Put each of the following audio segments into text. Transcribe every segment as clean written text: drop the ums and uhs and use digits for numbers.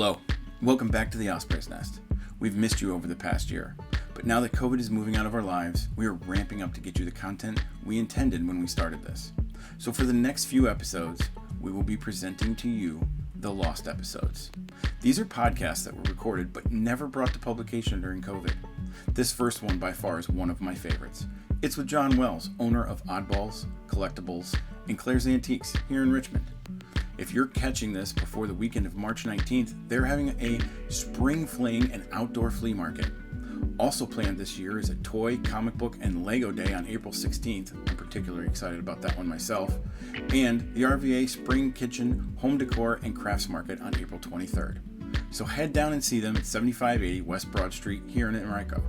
Hello, welcome back to the Ospreys Nest. We've missed you over the past year, but now that COVID is moving out of our lives, we are ramping up to get you the content we intended when we started this. So for the next few episodes, we will be presenting to you the Lost episodes. These are podcasts that were recorded but never brought to publication during COVID. This first one by far is one of my favorites. It's with John Wells, owner of Oddballs, Collectables, and Claire's Antiques here in Richmond. If you're catching this before the weekend of March 19th, they're having a spring fling and outdoor flea market. Also planned this year is a toy, comic book, and Lego day on April 16th. I'm particularly excited about that one myself. And the RVA Spring Kitchen, Home Decor, and Crafts Market on April 23rd. So head down and see them at 7580 West Broad Street here in Henrico.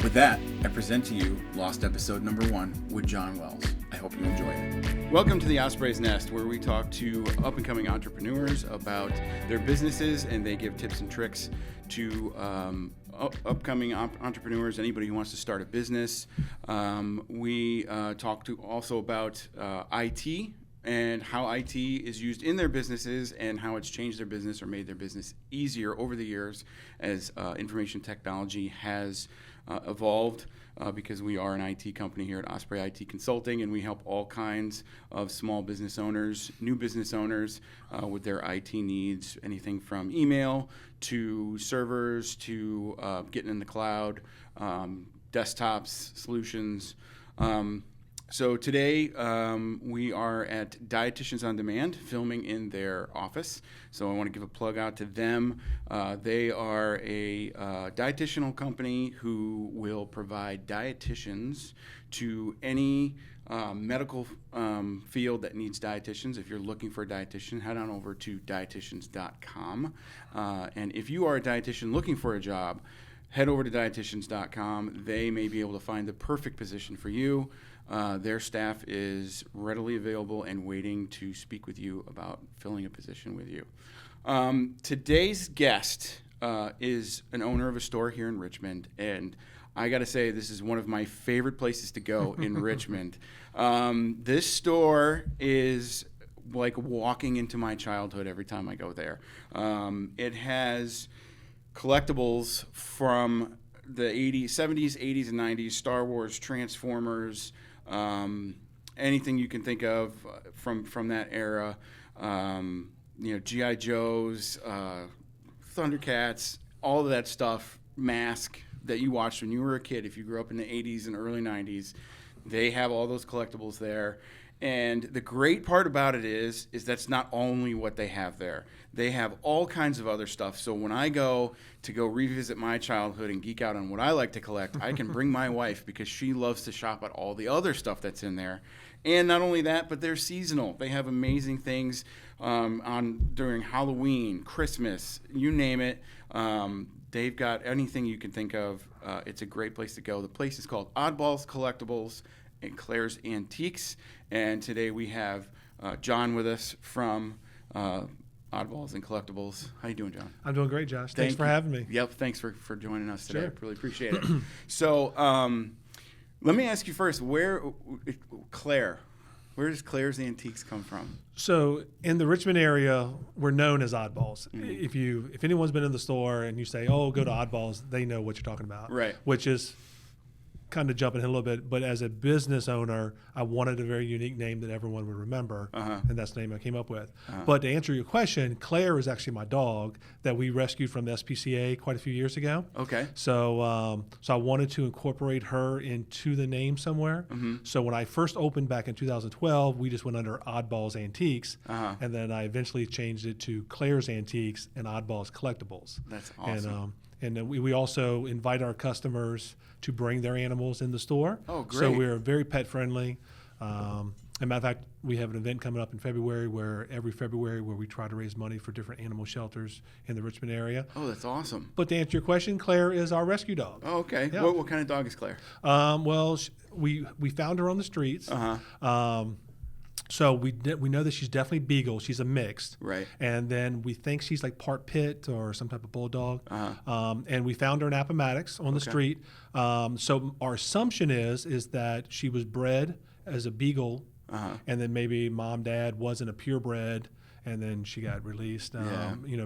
With that, I present to you Lost episode number 1 with John Wells. I hope you enjoy it. Welcome to the Ospreys Nest, where we talk to up-and-coming entrepreneurs about their businesses, and they give tips and tricks to upcoming entrepreneurs, anybody who wants to start a business. We talk to also about IT and how IT is used in their businesses and how it's changed their business or made their business easier over the years as information technology has evolved, because we are an IT company here at Osprey IT Consulting, and we help all kinds of small business owners, new business owners with their IT needs, anything from email to servers to getting in the cloud, desktops, solutions. So today we are at Dietitians on Demand, filming in their office. So I want to give a plug out to them. They are a dietitianal company who will provide dietitians to any medical field that needs dietitians. If you're looking for a dietitian, head on over to dietitians.com. And if you are a dietitian looking for a job, head over to dietitians.com. They may be able to find the perfect position for you. Their staff is readily available and waiting to speak with you about filling a position with you. Today's guest is an owner of a store here in Richmond, and I got to say, this is one of my favorite places to go in Richmond. This store is like walking into my childhood every time I go there. It has collectibles from the 80s, 70s, 80s, and 90s, Star Wars, Transformers, anything you can think of from that era. G.I. Joes, Thundercats, all of that stuff, Mask that you watched when you were a kid. If you grew up in the 80s and early 90s, they have all those collectibles there. And the great part about it is that's not only what they have there. They have all kinds of other stuff. So when I go revisit my childhood and geek out on what I like to collect, I can bring my wife because she loves to shop at all the other stuff that's in there. And not only that, but they're seasonal. They have amazing things during Halloween, Christmas, you name it. They've got anything you can think of. It's a great place to go. The place is called Oddballs, Collectables, and Claire's Antiques. And today we have John with us from Oddballs and Collectables. How you doing, John? I'm doing great, Josh. Thanks for having me. Yep, thanks for joining us today. Sure. Really appreciate it. So let me ask you first, where does Claire's Antiques come from? So in the Richmond area, we're known as Oddballs. Mm-hmm. If anyone's been in the store and you say, "Oh, go to Oddballs," they know what you're talking about. Right. Which is kind of jumping ahead a little bit, but as a business owner, I wanted a very unique name that everyone would remember, and that's the name I came up with. But to answer your question, Claire is actually my dog that we rescued from the SPCA quite a few years ago. Okay. So I wanted to incorporate her into the name somewhere. Mm-hmm. So when I first opened back in 2012, we just went under Oddballs Antiques, and then I eventually changed it to Claire's Antiques and Oddballs Collectables. That's awesome. And then we also invite our customers to bring their animals in the store. Oh, great. So we're very pet friendly. As a matter of fact, we have an event coming up in February where we try to raise money for different animal shelters in the Richmond area. Oh, that's awesome. But to answer your question, Claire is our rescue dog. Oh, okay. Yeah. What kind of dog is Claire? We found her on the streets. So we know that she's definitely Beagle. She's a mixed. Right. And then we think she's like part Pit or some type of bulldog. And we found her in Appomattox on the street. So our assumption is that she was bred as a Beagle, and then maybe mom, dad wasn't a purebred, and then she got released,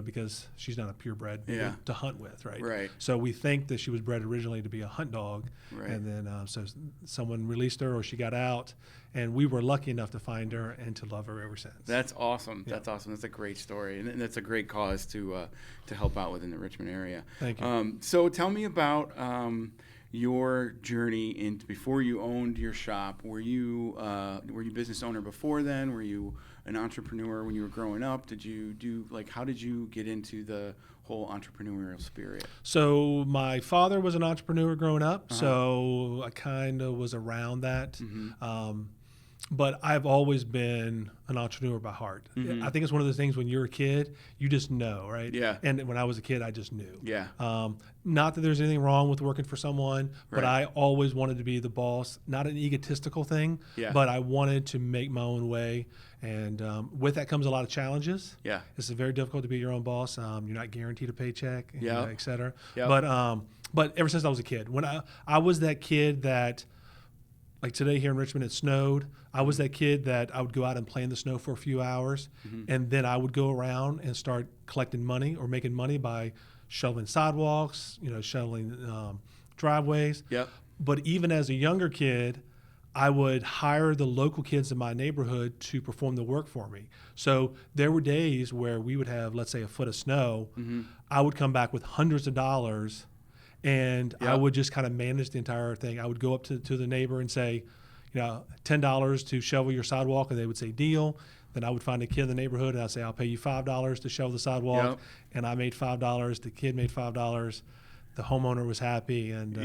because she's not a purebred to hunt with, right? Right. So we think that she was bred originally to be a hunt dog, right. and then so someone released her or she got out, and we were lucky enough to find her and to love her ever since. That's awesome. That's awesome. That's a great story, and that's a great cause to help out within the Richmond area. Thank you. So tell me about your journey into before you owned your shop. Were you business owner before then? Were you an entrepreneur when you were growing up? Did you do how did you get into the whole entrepreneurial spirit? So my father was an entrepreneur growing up, so I kind of was around that. Mm-hmm. But I've always been an entrepreneur by heart. Mm-hmm. I think it's one of those things when you're a kid, you just know, right? Yeah. And when I was a kid, I just knew. Yeah. Not that there's anything wrong with working for someone, but I always wanted to be the boss. Not an egotistical thing, but I wanted to make my own way. And with that comes a lot of challenges. Yeah. It's very difficult to be your own boss. You're not guaranteed a paycheck, et cetera. Yep. But ever since I was a kid, when I was that kid that, like today here in Richmond, it snowed. I was that kid that I would go out and play in the snow for a few hours, and then I would go around and start collecting money or making money by shoveling sidewalks, shoveling driveways. Yep. But even as a younger kid, I would hire the local kids in my neighborhood to perform the work for me. So there were days where we would have, let's say, a foot of snow. Mm-hmm. I would come back with hundreds of dollars, and I would just kind of manage the entire thing. I would go up to the neighbor and say, $10 to shovel your sidewalk, and they would say, deal. Then I would find a kid in the neighborhood, and I'd say, I'll pay you $5 to shovel the sidewalk. And I made $5. The kid made $5. The homeowner was happy, and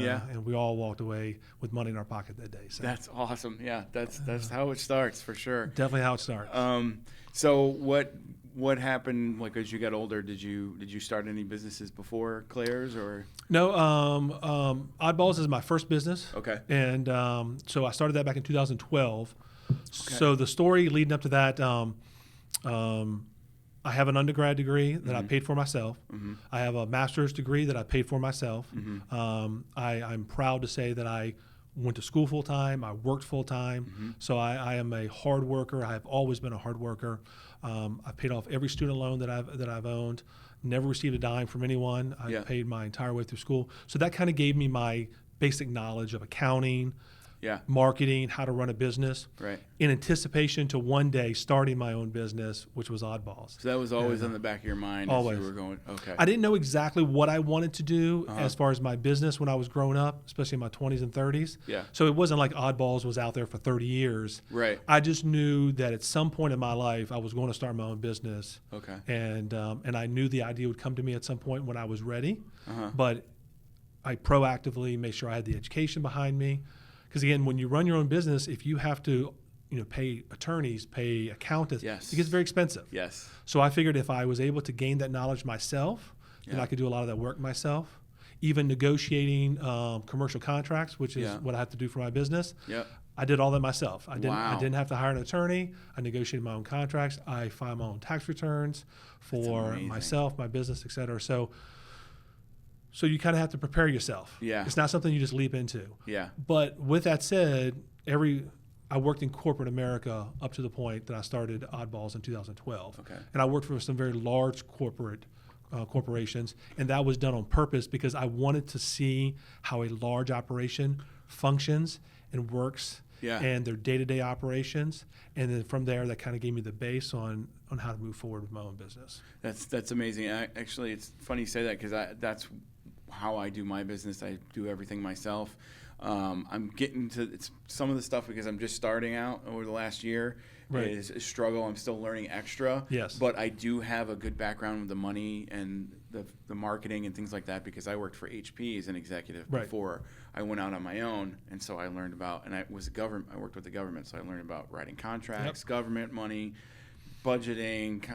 we all walked away with money in our pocket that day. So. That's awesome. Yeah, that's how it starts for sure. Definitely how it starts. So what happened as you got older? Did you start any businesses before Claire's or? No, Oddballs is my first business. Okay. And so I started that back in 2012. Okay. So the story leading up to that. I have an undergrad degree that I paid for myself. Mm-hmm. I have a master's degree that I paid for myself. Mm-hmm. I'm proud to say that I went to school full time. I worked full time. Mm-hmm. So I am a hard worker. I have always been a hard worker. I paid off every student loan that I've owned. Never received a dime from anyone. I paid my entire way through school. So that kind of gave me my basic knowledge of accounting, marketing, how to run a business, in anticipation to one day starting my own business, which was Oddballs. So that was always on the back of your mind always. As you were going, okay. I didn't know exactly what I wanted to do as far as my business when I was growing up, especially in my 20s and 30s. Yeah. So it wasn't like Oddballs was out there for 30 years. Right. I just knew that at some point in my life I was going to start my own business. Okay. And I knew the idea would come to me at some point when I was ready. But I proactively made sure I had the education behind me. Because again, when you run your own business, if you have to, pay attorneys, pay accountants, it gets very expensive. Yes. So I figured if I was able to gain that knowledge myself, then I could do a lot of that work myself. Even negotiating commercial contracts, which is what I have to do for my business. Yep. I did all that myself. I didn't have to hire an attorney. I negotiated my own contracts. I filed my own tax returns for myself, my business, et cetera. So you kind of have to prepare yourself. Yeah. It's not something you just leap into. Yeah. But with that said, I worked in corporate America up to the point that I started Oddballs in 2012. Okay. And I worked for some very large corporations, and that was done on purpose because I wanted to see how a large operation functions and works and their day-to-day operations. And then from there, that kind of gave me the base on how to move forward with my own business. That's amazing. Actually, it's funny you say that because that's how I do my business. I do everything myself. I'm getting to some of the stuff because I'm just starting out over the last year. Is a struggle. I'm still learning extra. Yes. But I do have a good background with the money and the marketing and things like that because I worked for HP as an executive before I went out on my own, and so I learned about. And I worked with the government, so I learned about writing contracts, government money, budgeting,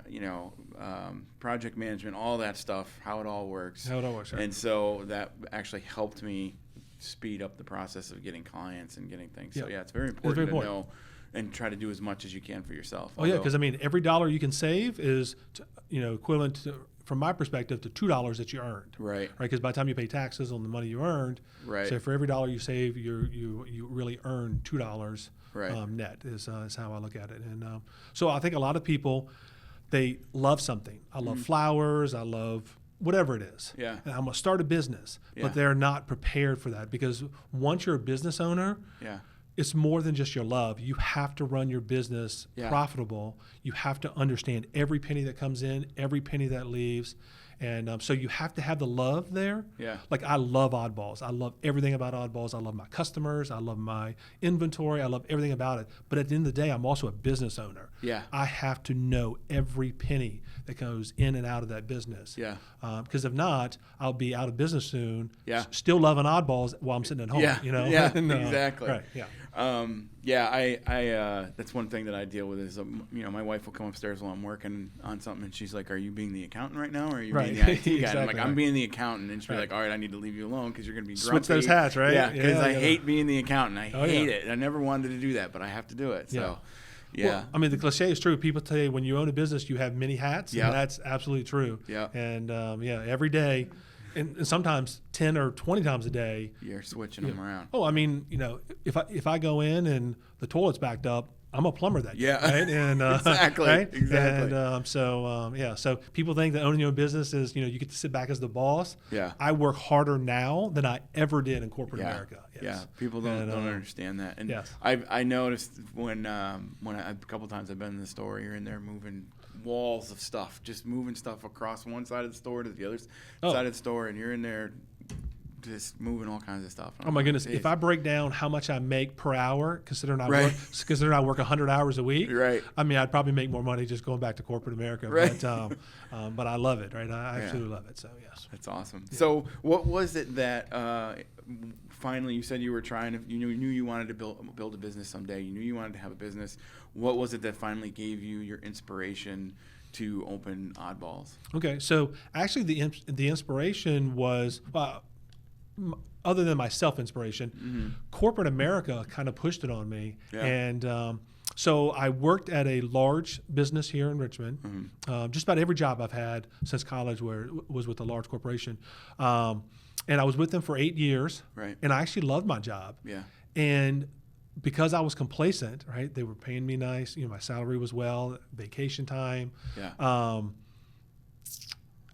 project management, all that stuff, how it all works. Right. And so that actually helped me speed up the process of getting clients and getting things. So it's very important to know and try to do as much as you can for yourself. Because every dollar you can save is equivalent to, from my perspective, to $2 that you earned. Right. Because by the time you pay taxes on the money you earned, so for every dollar you save, you really earn $2. Net is how I look at it. And so I think a lot of people, they love something. I love flowers. I love whatever it is. Yeah. And I'm going to start a business, but they're not prepared for that, because once you're a business owner, it's more than just your love. You have to run your business profitable. You have to understand every penny that comes in, every penny that leaves. And so you have to have the love there. Yeah. Like, I love Oddballs. I love everything about Oddballs. I love my customers. I love my inventory. I love everything about it. But at the end of the day, I'm also a business owner. Yeah. I have to know every penny that goes in and out of that business. Yeah. Because if not, I'll be out of business soon. Yeah. Still loving Oddballs while I'm sitting at home. Yeah. You know. Yeah. And, Exactly. Right. Yeah. I that's one thing that I deal with is, my wife will come upstairs while I'm working on something, and she's like, "Are you being the accountant right now, or are you being the IT guy?" Exactly, I'm like, "I'm being the accountant," and she'll be like, "All right, I need to leave you alone because you're going to be grumpy." Switch those hats, right? Yeah, because I hate being the accountant. I hate yeah. it. I never wanted to do that, but I have to do it. So, yeah. Well, I mean, the cliche is true. People tell you when you own a business, you have many hats, and that's absolutely true. Yeah. And every day, and sometimes 10 or 20 times a day, You're switching them around. Oh, I mean, if I go in and the toilet's backed up, I'm a plumber that day, right? And exactly, right? exactly. And so people think that owning your own business is, you get to sit back as the boss. Yeah. I work harder now than I ever did in corporate America. Yes. Yeah, people don't understand that. And yes. I noticed when a couple times I've been in the store, you're in there moving walls of stuff, just moving stuff across one side of the store to the other side of the store, and you're in there just moving all kinds of stuff. Oh my goodness! If I break down how much I make per hour, considering I work 100 hours a week, right? I mean, I'd probably make more money just going back to corporate America. Right. But I love it, right? I absolutely love it. So yes. That's awesome. Yeah. So what was it that finally you said you were trying to? You knew you wanted to build a business someday. You knew you wanted to have a business. What was it that finally gave you your inspiration to open Oddballs? Okay, so actually the inspiration was, other than my self-inspiration, corporate America kind of pushed it on me. Yeah. And so I worked at a large business here in Richmond. Just about every job I've had since college was with a large corporation. And I was with them for 8 years. Right. And I actually loved my job. Yeah. And because I was complacent, right, they were paying me nice. My salary was vacation time. Yeah.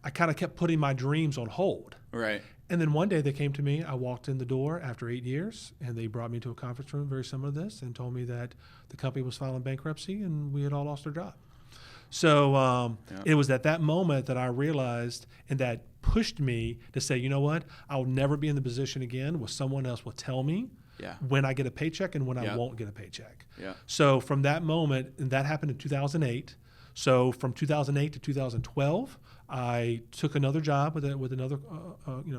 I kind of kept putting my dreams on hold. Right. And then one day they came to me. I walked in the door after 8 years, and they brought me to a conference room very similar to this and told me that the company was filing bankruptcy and we had all lost our job. So it was at that moment that I realized, and that pushed me to say, you know what, I'll never be in the position again where someone else will tell me when I get a paycheck and when I won't get a paycheck. Yeah. So from that moment, and that happened in 2008. So from 2008 to 2012, I took another job with another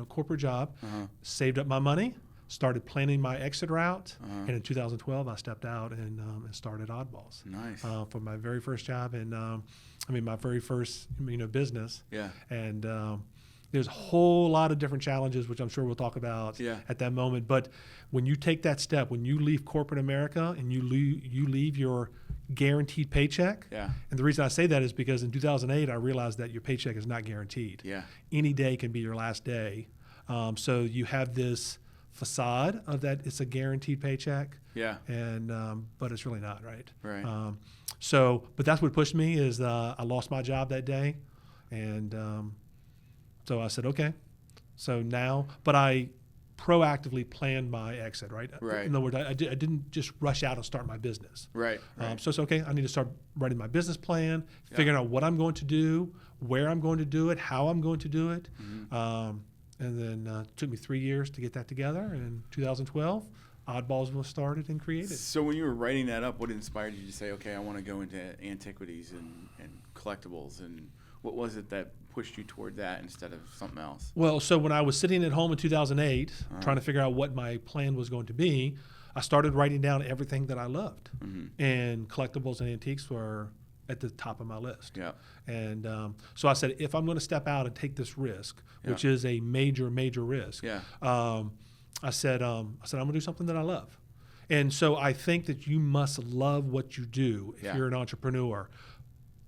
corporate job, saved up my money, started planning my exit route, and in 2012 I stepped out and started Oddballs. Nice. For my very first job and my very first business. Yeah. And there's a whole lot of different challenges, which I'm sure we'll talk about at that moment. But when you take that step, when you leave corporate America and you leave your guaranteed paycheck. Yeah. And the reason I say that is because in 2008, I realized that your paycheck is not guaranteed. Yeah. Any day can be your last day. So you have this facade of that it's a guaranteed paycheck. Yeah. And but it's really not, right? Right. But that's what pushed me is I lost my job that day, and so I said, okay. So now, but I proactively planned my exit, right? Right. In other words, I didn't just rush out and start my business. Right. So it's okay. I need to start writing my business plan, figuring out what I'm going to do, where I'm going to do it, how I'm going to do it. And then it took me 3 years to get that together. In 2012, Oddballs was started and created. So when you were writing that up, what inspired you to say, okay, I want to go into antiquities and collectibles, and what was it that pushed you toward that instead of something else? Well, so when I was sitting at home in 2008, trying to figure out what my plan was going to be, I started writing down everything that I loved. And collectibles and antiques were at the top of my list. Yeah. And so I said, if I'm going to step out and take this risk, which is a major, major risk, I said, I'm going to do something that I love. And so I think that you must love what you do if you're an entrepreneur.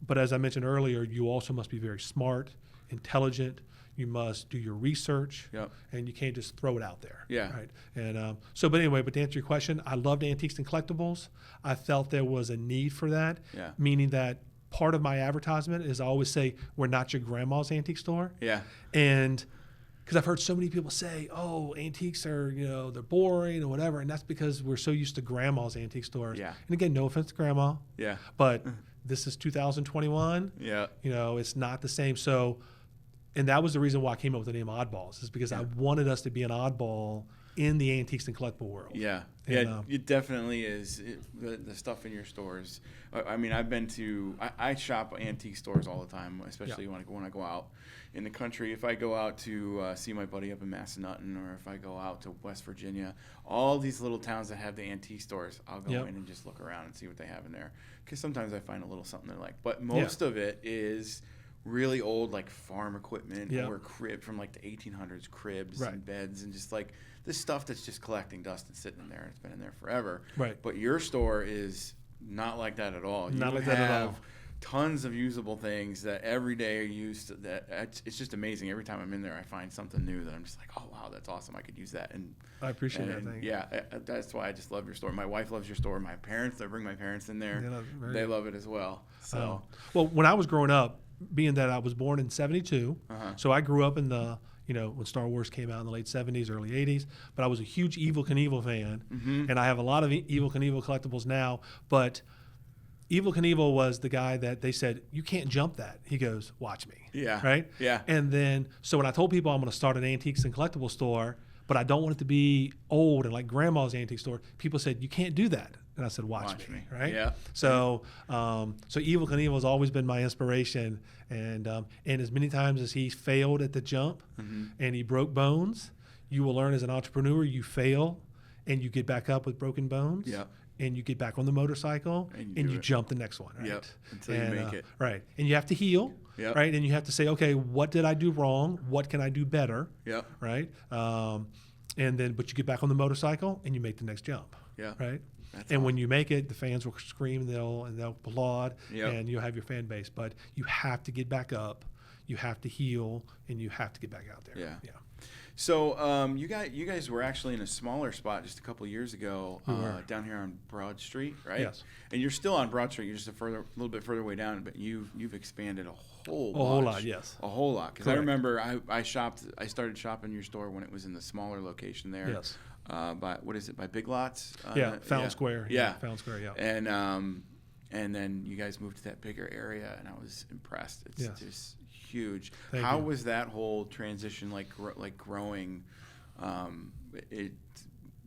But as I mentioned earlier, you also must be very smart, intelligent. You must do your research, and you can't just throw it out there. Yeah. Right. And but anyway, but to answer your question, I loved antiques and collectibles. I felt there was a need for that, meaning that part of my advertisement is I always say, we're not your grandma's antique store. Yeah. And because I've heard so many people say, oh, antiques are, they're boring or whatever. And that's because we're so used to grandma's antique stores. Yeah. And again, no offense to grandma. Yeah. But this is 2021. Yeah. It's not the same. So, and that was the reason why I came up with the name Oddballs, is because I wanted us to be an oddball in the antiques and collectible world. Yeah. And, Yeah, it definitely is. The stuff in your stores. I mean, I've been to, I shop antique stores all the time, especially when I go out in the country. If I go out to see my buddy up in Massanutten, or if I go out to West Virginia, all these little towns that have the antique stores, I'll go in and just look around and see what they have in there. Because sometimes I find a little something they like. But most of it is really old, like farm equipment or crib from like the 1800s, cribs and beds, and just like this stuff that's just collecting dust and sitting in there. It's been in there forever. Right. But your store is not like that at all. Not you like that at all. Tons of usable things that every day are used. It's just amazing. Every time I'm in there, I find something new that I'm just like, oh wow, that's awesome. I could use that. And I appreciate that. Thank you. Yeah, that's why I just love your store. My wife loves your store. My parents, I bring my parents in there. They love it as well. So, well, when I was growing up, being that I was born in '72, so I grew up in the when Star Wars came out in the late '70s, early '80s. But I was a huge Evel Knievel fan, and I have a lot of Evel Knievel collectibles now. But Evel Knievel was the guy that they said, you can't jump that. He goes, watch me. Yeah. Right? Yeah. And then, so when I told people I'm going to start an antiques and collectible store, but I don't want it to be old and like grandma's antique store, people said, you can't do that. And I said, watch me. Right? Yeah. So, so Evel Knievel has always been my inspiration. And as many times as he failed at the jump and he broke bones, you will learn as an entrepreneur, you fail and you get back up with broken bones. Yeah. And you get back on the motorcycle and you jump the next one, right? Yep. Until you make it. Right. And you have to heal, right? And you have to say, okay, what did I do wrong? What can I do better? Yep. Right? And then, but you get back on the motorcycle and you make the next jump. Yeah. Right? That's and when you make it, the fans will scream and they'll applaud Yep. and you'll have your fan base. But you have to get back up, you have to heal, and you have to get back out there. Yeah. Yeah. So you guys were actually in a smaller spot just a couple of years ago down here on Broad Street, right? Yes. And you're still on Broad Street. You're just a little bit further way down, but you've expanded a whole lot, yes. A whole lot. Because I remember I started shopping your store when it was in the smaller location there. Yes. By what is it? By Big Lots. Fountain Square. Yeah. Fountain Square. Yeah. And then you guys moved to that bigger area, and I was impressed. It's just huge. Thank How you. was that whole transition like growing?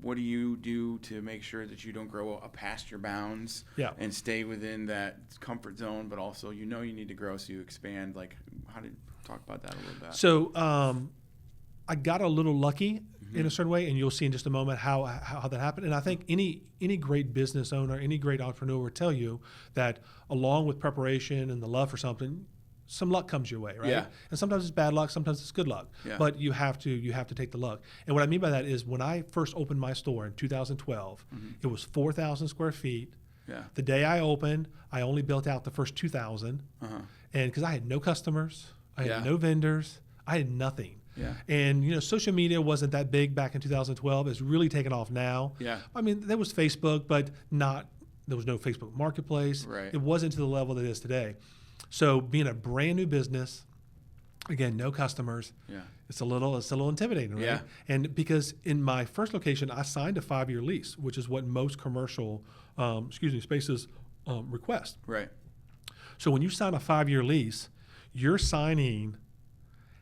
What do you do to make sure that you don't grow past your bounds and stay within that comfort zone, but also you need to grow, so you expand? Like, how did talk about that a little bit? So I got a little lucky in a certain way, and you'll see in just a moment how that happened. And I think any great business owner, any great entrepreneur will tell you that along with preparation and the love for something, some luck comes your way, right? Yeah. And sometimes it's bad luck, sometimes it's good luck. Yeah. But you have to take the luck. And what I mean by that is when I first opened my store in 2012, it was 4,000 square feet. Yeah. The day I opened, I only built out the first 2,000. And because I had no customers, I had no vendors, I had nothing. Yeah. And social media wasn't that big back in 2012. It's really taken off now. Yeah. I mean, there was Facebook, but there was no Facebook Marketplace. Right. It wasn't to the level that it is today. So being a brand new business, again, no customers. Yeah. It's a little intimidating, right? Yeah. And because in my first location, I signed a 5-year lease, which is what most commercial, spaces request. Right. So when you sign a 5-year lease, you're signing,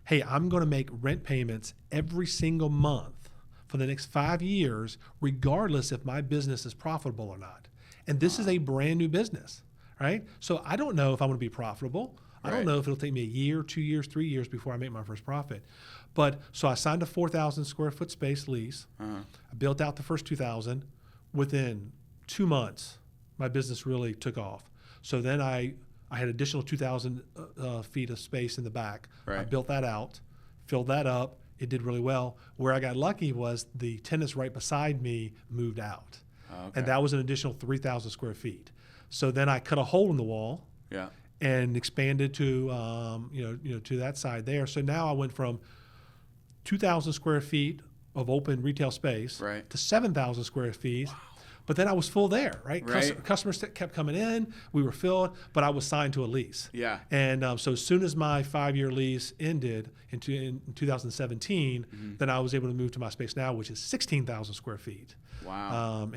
hey, I'm going to make rent payments every single month for the next 5 years, regardless if my business is profitable or not. And this is a brand new business, right? So I don't know if I'm going to be profitable. I don't know if it'll take me a year, 2 years, 3 years before I make my first profit. But so I signed a 4,000 square foot space lease. I built out the first 2,000. Within 2 months, my business really took off. So then I had additional 2,000 feet of space in the back. Right. I built that out, filled that up. It did really well. Where I got lucky was the tenants right beside me moved out. And that was an additional 3,000 square feet. So then I cut a hole in the wall and expanded to to that side there. So now I went from 2,000 square feet of open retail space to 7,000 square feet. But then I was full there, right? Right. Customers kept coming in. We were filled, but I was signed to a lease. Yeah. And so as soon as my 5-year lease ended in 2017, then I was able to move to my space now, which is 16,000 square feet. Wow.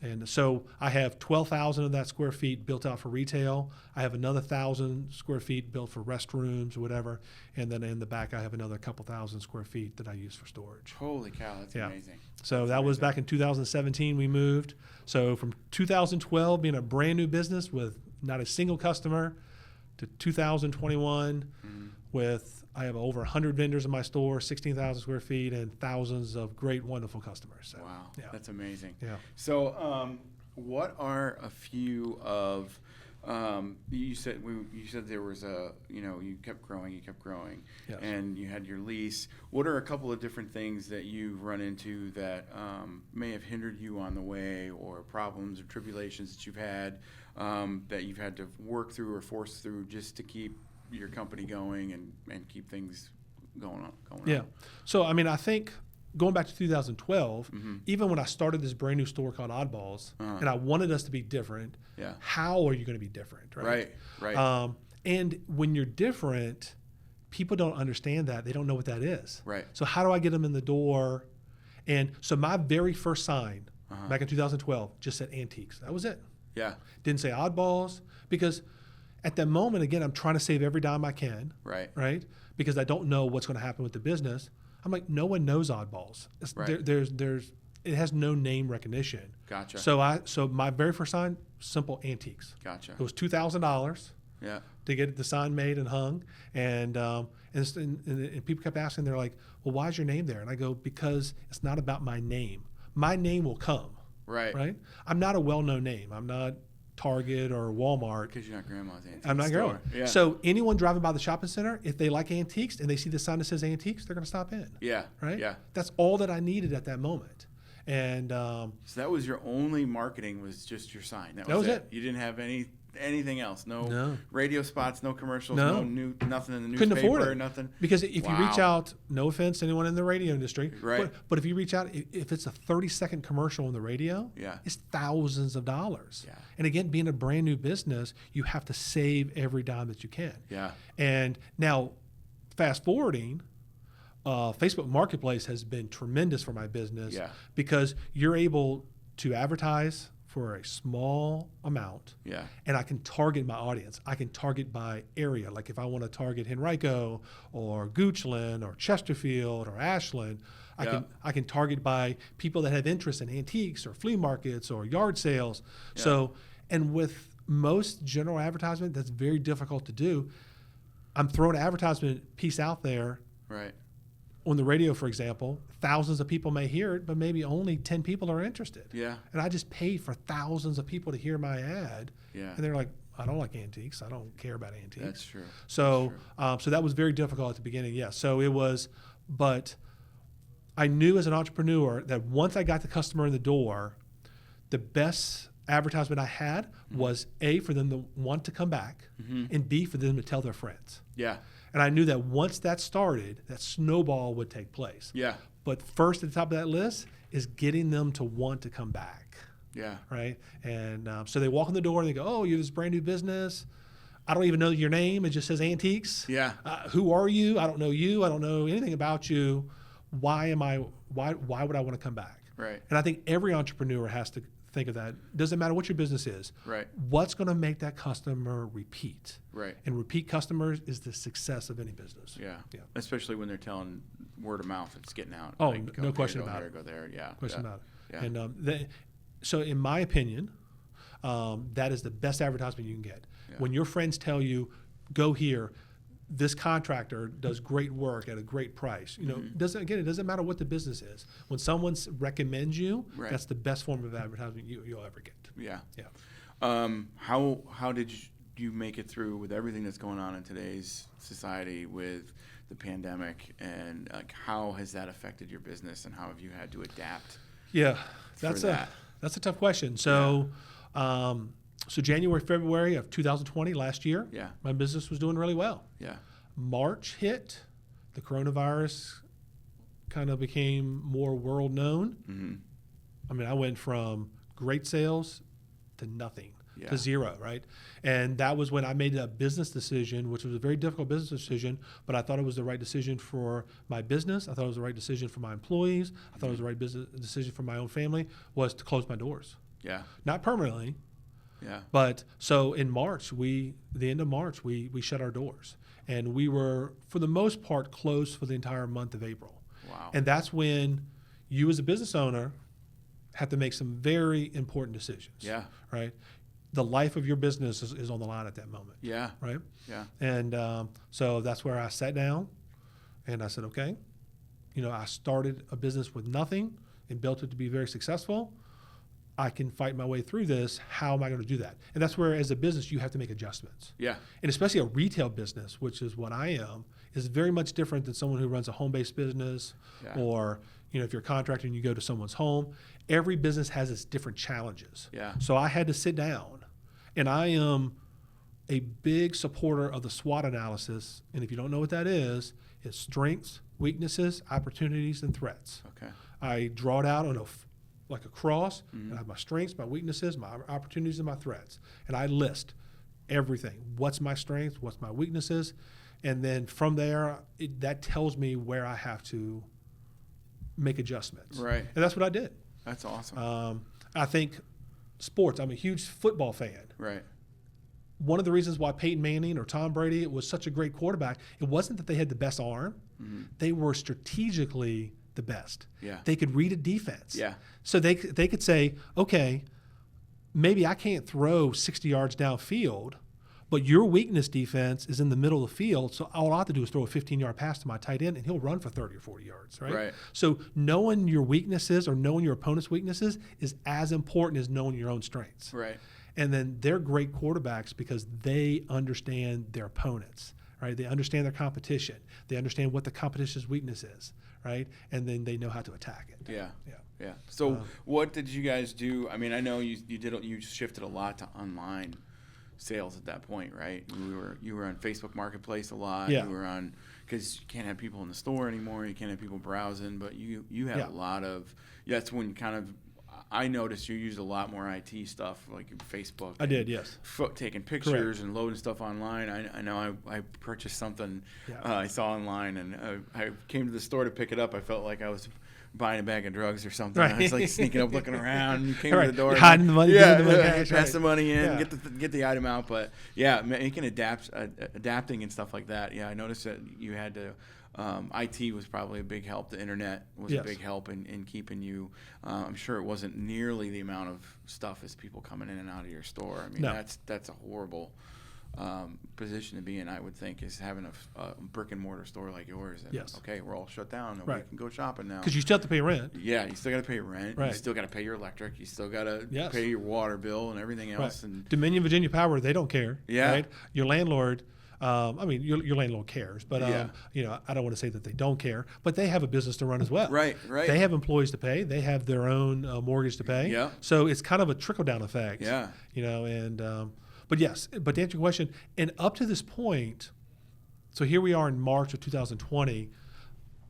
And so I have 12,000 of that square feet built out for retail. I have another 1,000 square feet built for restrooms or whatever. And then in the back, I have another couple thousand square feet that I use for storage. Holy cow, that's amazing. So that was back in 2017 we moved. So from 2012 being a brand new business with not a single customer to 2021 with I have over 100 vendors in my store, 16,000 square feet, and thousands of great, wonderful customers. So, Wow, that's amazing. Yeah. So, what are a few of you said there was you kept growing, Yes. and you had your lease. What are a couple of different things that you've run into that may have hindered you on the way, or problems or tribulations that you've had that you've had to work through or force through just to keep your company going and keep things going on? Yeah. So, I mean, I think going back to 2012, even when I started this brand new store called Oddballs, and I wanted us to be different, how are you going to be different, right? Right. And when you're different, people don't understand that. They don't know what that is. Right. So how do I get them in the door? And so my very first sign back in 2012 just said antiques. That was it. Yeah. Didn't say Oddballs, because at that moment, again, I'm trying to save every dime I can. Right. Because I don't know what's going to happen with the business. I'm like, no one knows Oddballs. Right. It has no name recognition. Gotcha. So my very first sign, simple antiques. Gotcha. It was $2,000 to get the sign made and hung, and people kept asking. They're like, well, why is your name there? And I go, because it's not about my name. My name will come. Right. I'm not a well-known name. I'm not Target or Walmart. Because you're not grandma's antique I'm not store. growing. Yeah. So anyone driving by the shopping center, if they like antiques and they see the sign that says antiques, they're going to stop in. Yeah. Right? Yeah. That's all that I needed at that moment. And so that was your only marketing, was just your sign. That was it. You didn't have anything else. No radio spots, no commercials, nothing in the newspaper. Couldn't afford it. Nothing. Because if you reach out, no offense to anyone in the radio industry, right. but if you reach out, if it's a 30-second commercial on the radio, it's thousands of dollars. Yeah. And again, being a brand new business, you have to save every dime that you can. Yeah. And now, fast forwarding, Facebook Marketplace has been tremendous for my business because you're able to advertise for a small amount, and I can target my audience. I can target by area. Like if I want to target Henrico or Goochland or Chesterfield or Ashland, I can target by people that have interest in antiques or flea markets or yard sales. Yeah. So, and with most general advertisement, that's very difficult to do. I'm throwing an advertisement piece out there. Right. On the radio, for example, thousands of people may hear it, but maybe only 10 people are interested. Yeah. And I just paid for thousands of people to hear my ad. Yeah. And they're like, I don't like antiques. I don't care about antiques. That's true. So, so that was very difficult at the beginning. Yes. So it was, but I knew as an entrepreneur that once I got the customer in the door, the best advertisement I had was A, for them to want to come back, and B, for them to tell their friends. Yeah. And I knew that once that started, that snowball would take place. Yeah. But first at the top of that list is getting them to want to come back. Yeah. Right? And so they walk in the door and they go, oh, you're this brand new business. I don't even know your name. It just says antiques. Yeah. Who are you? I don't know you. I don't know anything about you. Why would I want to come back? Right. And I think every entrepreneur has to think of that. Doesn't matter what your business is. Right. What's going to make that customer repeat? Right. And repeat customers is the success of any business. Yeah. Especially when they're telling word of mouth, it's getting out. Oh, like, no question about it. Go there. Yeah. Question about it. Yeah. And so in my opinion, that is the best advertisement you can get. Yeah. When your friends tell you, go here, this contractor does great work at a great price. You know, it doesn't matter what the business is. When someone recommends you, that's the best form of advertisement you'll ever get. Yeah. Yeah. How did you make it through with everything that's going on in today's society with the pandemic, and how has that affected your business, and how have you had to adapt? Yeah, that's a tough question. So, so January, February of 2020, last year, my business was doing really well. Yeah. March hit, the coronavirus kind of became more world known. I mean, I went from great sales to nothing, to zero, right? And that was when I made a business decision, which was a very difficult business decision, but I thought it was the right decision for my business. I thought it was the right decision for my employees. I thought it was the right business decision for my own family, was to close my doors. Yeah. Not permanently. Yeah. But so in March, the end of March, we shut our doors. And we were, for the most part, closed for the entire month of April. Wow. And that's when you as a business owner have to make some very important decisions. Yeah. Right? The life of your business is on the line at that moment. Yeah. Right? Yeah. And so that's where I sat down and I said, okay, I started a business with nothing and built it to be very successful. I can fight my way through this. How am I going to do that? And that's where, as a business, you have to make adjustments. Yeah. And especially a retail business, which is what I am, is very much different than someone who runs a home-based business or, if you're a contractor and you go to someone's home. Every business has its different challenges. Yeah. So I had to sit down, and I am a big supporter of the SWOT analysis. And if you don't know what that is, it's strengths, weaknesses, opportunities, and threats. Okay. I draw it out on like a cross. And I have my strengths, my weaknesses, my opportunities, and my threats. And I list everything. What's my strengths? What's my weaknesses? And then from there, that tells me where I have to make adjustments. Right. And that's what I did. That's awesome. I think sports, I'm a huge football fan. Right. One of the reasons why Peyton Manning or Tom Brady was such a great quarterback, it wasn't that they had the best arm. They were strategically the best. Yeah. They could read a defense. Yeah. So they could say, okay, maybe I can't throw 60 yards downfield, but your weakness defense is in the middle of the field, so all I have to do is throw a 15-yard pass to my tight end, and he'll run for 30 or 40 yards, right? Right. So knowing your weaknesses or knowing your opponent's weaknesses is as important as knowing your own strengths. Right. And then they're great quarterbacks because they understand their opponents, right? They understand their competition. They understand what the competition's weakness is, right? And then they know how to attack it. Yeah. Yeah. Yeah. So what did you guys do? I mean, I know you shifted a lot to online sales at that point, right? You were on Facebook Marketplace a lot. Yeah. You were on, because you can't have people in the store anymore. You can't have people browsing, but you had a lot of. That's when kind of I noticed you used a lot more IT stuff like Facebook. I did, yes. Taking pictures and loading stuff online. I know I purchased something I saw online, and I came to the store to pick it up. I felt like I was buying a bag of drugs or something. Right. I was like sneaking up, looking around. You came to the door, hiding the money, pass the money in, get the item out. But making adapting and stuff like that. Yeah, I noticed that you had to. IT was probably a big help. The internet was a big help in keeping you. I'm sure it wasn't nearly the amount of stuff as people coming in and out of your store. I mean, that's a horrible position to be in, I would think, is having a brick and mortar store like yours. And, okay, we're all shut down. We can go shopping now. Because you still have to pay rent. Yeah, you still got to pay rent. Right. You still got to pay your electric. You still got to pay your water bill and everything else. Right. And Dominion Virginia Power, they don't care. Yeah. Right? Your landlord. Your landlord cares, but I don't want to say that they don't care, but they have a business to run as well. Right. They have employees to pay. They have their own mortgage to pay. Yeah. So it's kind of a trickle down effect. Yeah. But to answer your question, and up to this point, so here we are in March of 2020.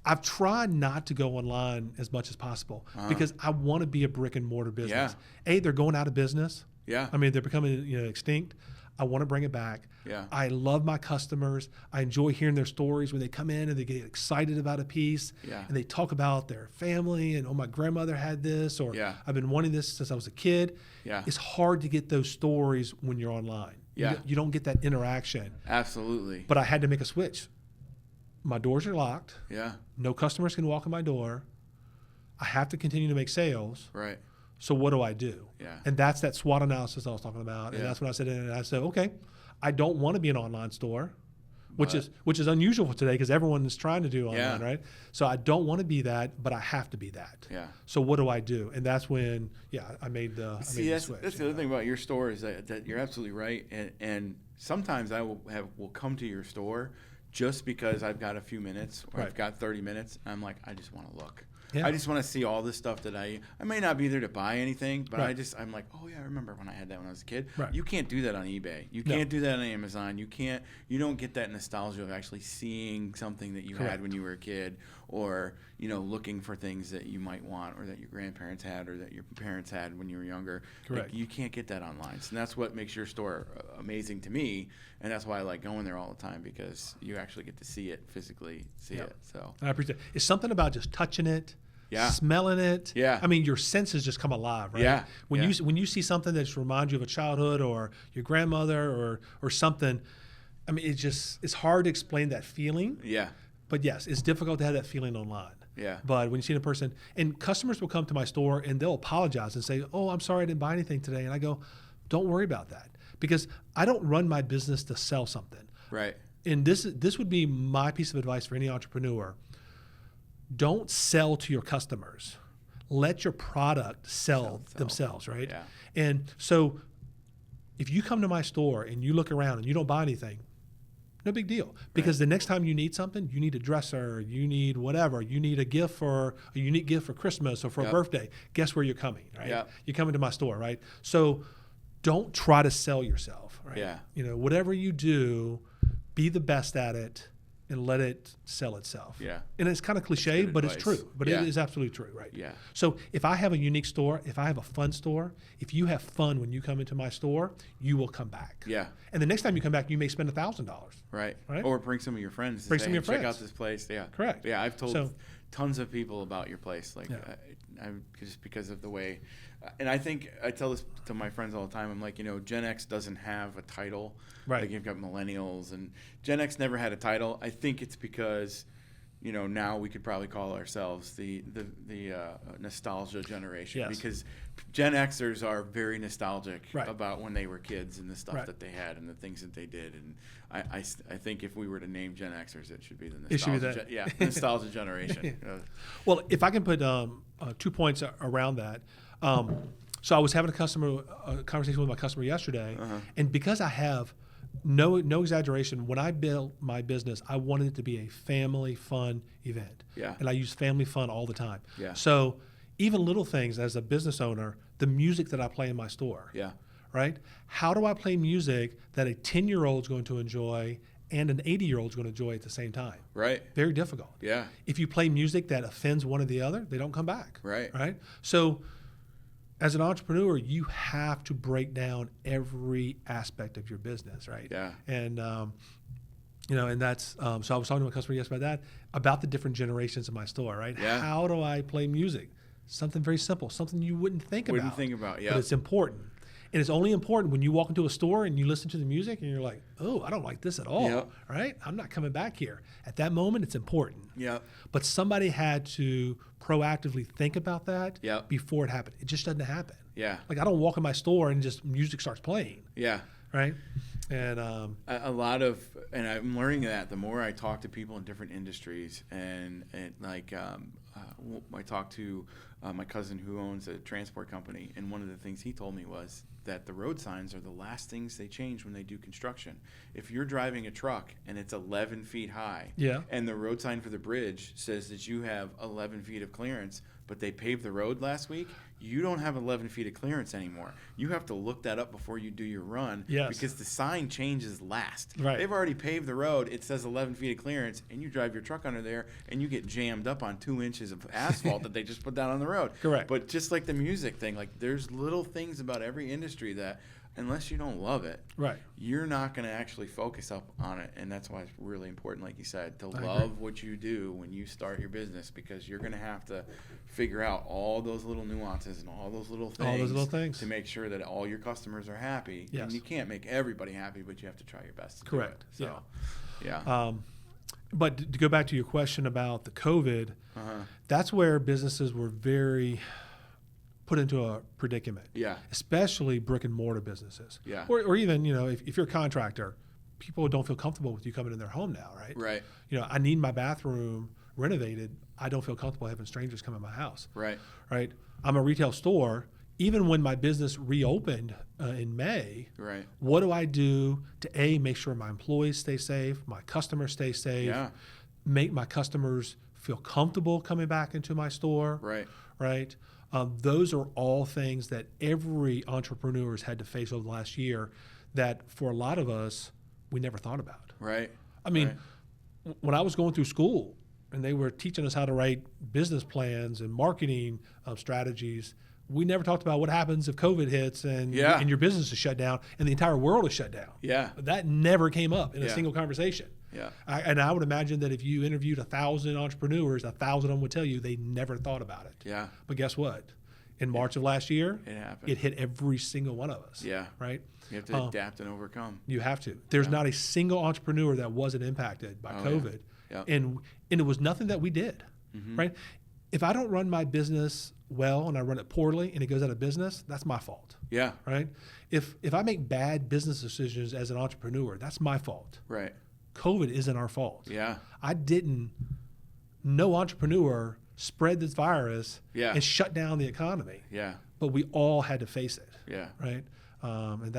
I've tried not to go online as much as possible because I want to be a brick and mortar business. Yeah. They're going out of business. Yeah. I mean, they're becoming extinct. I want to bring it back. Yeah. I love my customers. I enjoy hearing their stories when they come in and they get excited about a piece. Yeah. And they talk about their family and, my grandmother had this, or I've been wanting this since I was a kid. Yeah. It's hard to get those stories when you're online. Yeah. You don't get that interaction. Absolutely. But I had to make a switch. My doors are locked. Yeah. No customers can walk in my door. I have to continue to make sales. Right. So what do I do? Yeah. And that's that SWOT analysis I was talking about. And that's when I said, okay, I don't want to be an online store, which is unusual for today because everyone is trying to do online, right? So I don't want to be that, but I have to be that. Yeah. So what do I do? And that's when, I made the switch. That's the other thing about your store is that you're absolutely right. And sometimes I will come to your store just because I've got a few minutes or I've got 30 minutes. And I'm like, I just want to look. Yeah. I just want to see all the stuff that I may not be there to buy anything, but Right. I'm like, oh yeah, I remember when I had that when I was a kid. Right. You can't do that on eBay. You No. can't do that on Amazon. You don't get that nostalgia of actually seeing something that you Correct. had when you were a kid, or looking for things that you might want, or that your grandparents had, or that your parents had when you were younger. Correct. Like, you can't get that online. So that's what makes your store amazing to me, and that's why I like going there all the time, because you actually get to see it physically, it. So I appreciate it. It's something about just touching it, Yeah. smelling it. Yeah. I mean, your senses just come alive, right? Yeah. When Yeah. you see something that just reminds you of a childhood or your grandmother or something, I mean, it's hard to explain that feeling. yeah, But yes, it's difficult to have that feeling online. yeah, But when you see a person, and customers will come to my store and they'll apologize and say, "Oh, I'm sorry I didn't buy anything today." And I go, "Don't worry about that, because I don't run my business to sell something." right, And this would be my piece of advice for any entrepreneur. Don't sell to your customers. Let your product sell themselves, right? Yeah. And so if you come to my store and you look around and you don't buy anything, no big deal. Because the next time you need something, you need a dresser, you need whatever, you need a unique gift for Christmas or for a birthday, guess where you're coming, right? Yep. You're coming to my store, right? So don't try to sell yourself, right? Yeah. Whatever you do, be the best at it and let it sell itself. Yeah. And it's kind of cliche, good but it's advice. true. But Yeah. it is absolutely true, right? Yeah. So if I have a unique store, if I have a fun store, if you have fun when you come into my store, you will come back. Yeah. And the next time you come back, you may spend $1,000. Right. Right? Or bring some of your friends. To Bring say, some of your "Hey, check friends." out this place. Yeah. Correct. Yeah, I've told So- tons of people about your place. Like, Yeah. I'm just because of the way, and I think I tell this to my friends all the time. I'm like, Gen X doesn't have a title. Right. Like, you've got millennials, and Gen X never had a title. I think it's because, now we could probably call ourselves the nostalgia generation, Yes. because Gen Xers are very nostalgic Right. about when they were kids and the stuff Right. that they had and the things that they did. And I think if we were to name Gen Xers, it should be the It should be nostalgia. that. Nostalgia generation. Well, if I can put 2 points around that. So I was having a conversation with my customer yesterday, and because I have no exaggeration, when I built my business, I wanted it to be a family fun event. Yeah. And I use family fun all the time. Yeah. So even little things as a business owner, the music that I play in my store. Yeah. Right? How do I play music that a 10-year-old is going to enjoy and an 80-year-old is going to enjoy at the same time? Right. Very difficult. Yeah. If you play music that offends one or the other, they don't come back. Right. Right? So as an entrepreneur, you have to break down every aspect of your business, right? Yeah. And and that's so I was talking to my customer yesterday about the different generations in my store, right? Yeah. How do I play music? Something very simple, something you wouldn't think about. Yeah. But it's important. And it's only important when you walk into a store and you listen to the music and you're like, "Oh, I don't like this at all." Yep. Right? I'm not coming back here. At that moment, it's important. Yeah. But somebody had to proactively think about that Yep. before it happened. It just doesn't happen. Yeah. Like I don't walk in my store and just music starts playing, Yeah. right? And A lot of, and I'm learning that the more I talk to people in different industries, and I talked to my cousin who owns a transport company, and one of the things he told me was that the road signs are the last things they change when they do construction. If you're driving a truck and it's 11 feet high, Yeah. and the road sign for the bridge says that you have 11 feet of clearance, but they paved the road last week, you don't have 11 feet of clearance anymore. You have to look that up before you do your run, Yes. because the sign changes last. Right. They've already paved the road. It says 11 feet of clearance, and you drive your truck under there, and you get jammed up on 2 inches of asphalt that they just put down on the road. Correct. But just like the music thing, like there's little things about every industry that, unless you don't love it, right. you're not going to actually focus up on it. And that's why it's really important, like you said, to I love agree. what you do when you start your business, because you're going to have to figure out all those little nuances and all those little things, to make sure that all your customers are happy. Yes. And you can't make everybody happy, but you have to try your best to Correct. do it. So, yeah. But to go back to your question about the COVID, that's where businesses were very put into a predicament. Yeah. Especially brick and mortar businesses. Yeah. Or even, if you're a contractor, people don't feel comfortable with you coming in their home now, right? Right. I need my bathroom renovated. I don't feel comfortable having strangers come in my house. Right. Right. I'm a retail store. Even when my business reopened in May, Right. what do I do to make sure my employees stay safe, my customers stay safe, Yeah. make my customers feel comfortable coming back into my store. Right. Those are all things that every entrepreneur has had to face over the last year that for a lot of us, we never thought about. Right. I mean, when I was going through school and they were teaching us how to write business plans and marketing strategies, we never talked about what happens if COVID hits and your business is shut down and the entire world is shut down. Yeah. That never came up in a single conversation. Yeah. And I would imagine that if you interviewed 1,000 entrepreneurs, 1,000 of them would tell you they never thought about it. Yeah. But guess what? In March of last year, it happened. It hit every single one of us. Yeah. Right? You have to adapt and overcome. You have to. There's not a single entrepreneur that wasn't impacted by COVID. Yeah. And it was nothing that we did. Right? If I don't run my business well and I run it poorly and it goes out of business, that's my fault. Yeah. Right? If I make bad business decisions as an entrepreneur, that's my fault. Right. COVID isn't our fault. Yeah. No entrepreneur spread this virus and shut down the economy. Yeah. But we all had to face it. Yeah. Right? And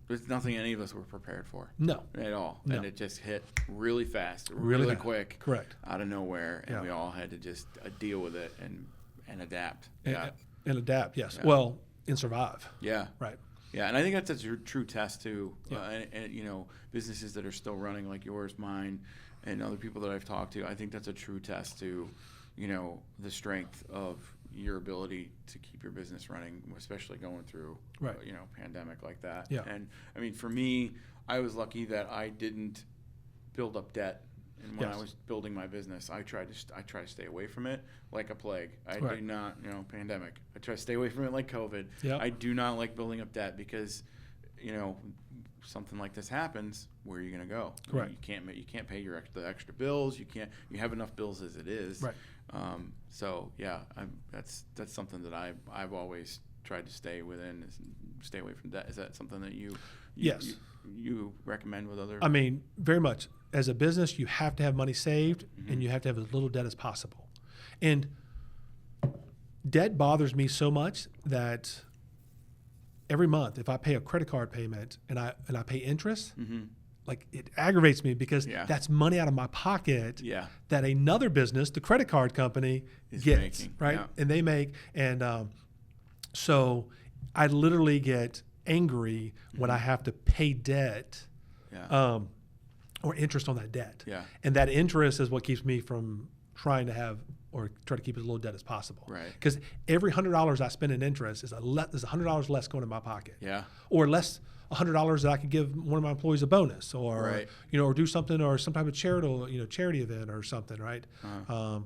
there's nothing any of us were prepared for. No. At all. No. And it just hit really fast, really quick. Correct. Out of nowhere. And we all had to just deal with it and adapt. And adapt, yes. Yeah. Well, and survive. Yeah. Right. Yeah, and I think that's a true test too. And you know, businesses that are still running like yours, mine, and other people that I've talked to, I think that's a true test to, you know, the strength of your ability to keep your business running, especially going through, you know, pandemic like that. Yeah. And I mean, for me, I was lucky that I didn't build up debt. And when I was building my business, I try to stay away from it like a plague. I do not, you know, pandemic. I try to stay away from it like COVID. Yep. I do not like building up debt because, you know, something like this happens, where are you going to go? Correct. You can't pay the extra bills. You have enough bills as it is. Right. So yeah, that's something that I've always tried to stay within, is stay away from debt. Is that something that you recommend with other? I mean, very much. As a business, you have to have money saved and you have to have as little debt as possible. And debt bothers me so much that every month, if I pay a credit card payment and I pay interest, like it aggravates me because that's money out of my pocket that another business, the credit card company, gets making, right? Yeah. And they make, and so I literally get angry when I have to pay debt. Yeah. Or interest on that debt. Yeah. And that interest is what keeps me from trying to have or try to keep as little debt as possible. Right. Because every $100 I spend in interest is $100 less going in my pocket. Yeah. Or less $100 that I could give one of my employees a bonus, or you know, or do something, or some type of charity event or something, right? So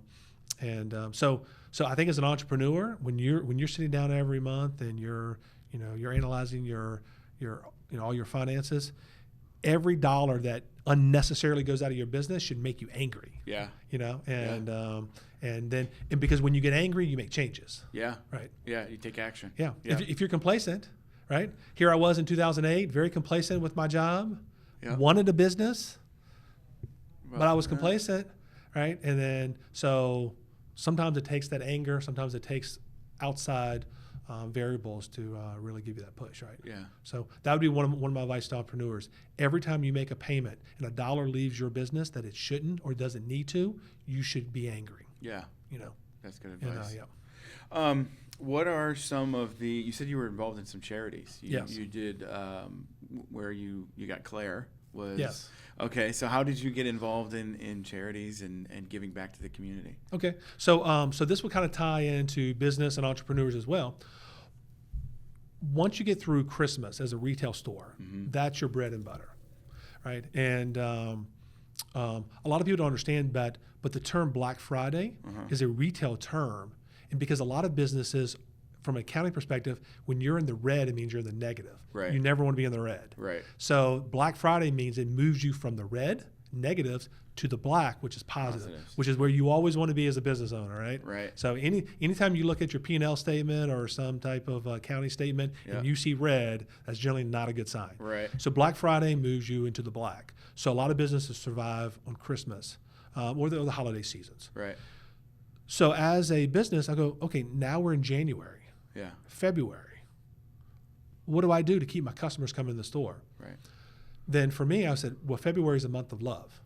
I think as an entrepreneur, when you're sitting down every month and you're analyzing your all your finances, every dollar that unnecessarily goes out of your business should make you angry. Yeah. You know, and because when you get angry, you make changes. Yeah. Right. Yeah. You take action. Yeah. If you're complacent, right? Here I was in 2008, very complacent with my job, wanted a business, but I was complacent, right? And then so sometimes it takes that anger, sometimes it takes outside variables to really give you that push, right? Yeah. So that would be one of my advice to entrepreneurs. Every time you make a payment and a dollar leaves your business that it shouldn't or doesn't need to, you should be angry. Yeah. You know. That's good advice. Yeah. What are some of the? You said you were involved in some charities. Yes. You did where you got Claire. Yes. Okay, so how did you get involved in charities and giving back to the community? Okay, so this will kind of tie into business and entrepreneurs as well. Once you get through Christmas as a retail store, that's your bread and butter, right? And a lot of people don't understand that, but the term Black Friday is a retail term, and because a lot of businesses, from an accounting perspective, when you're in the red, it means you're in the negative. Right. You never want to be in the red. Right. So Black Friday means it moves you from the red, negatives, to the black, which is positive, which is where you always want to be as a business owner, right? Right. So anytime you look at your P&L statement or some type of accounting statement and you see red, that's generally not a good sign. Right. So Black Friday moves you into the black. So a lot of businesses survive on Christmas or the holiday seasons. Right. So as a business, I go, okay, now we're in January. Yeah. February. What do I do to keep my customers coming in the store? Right. Then for me, I said, well, February is a month of love.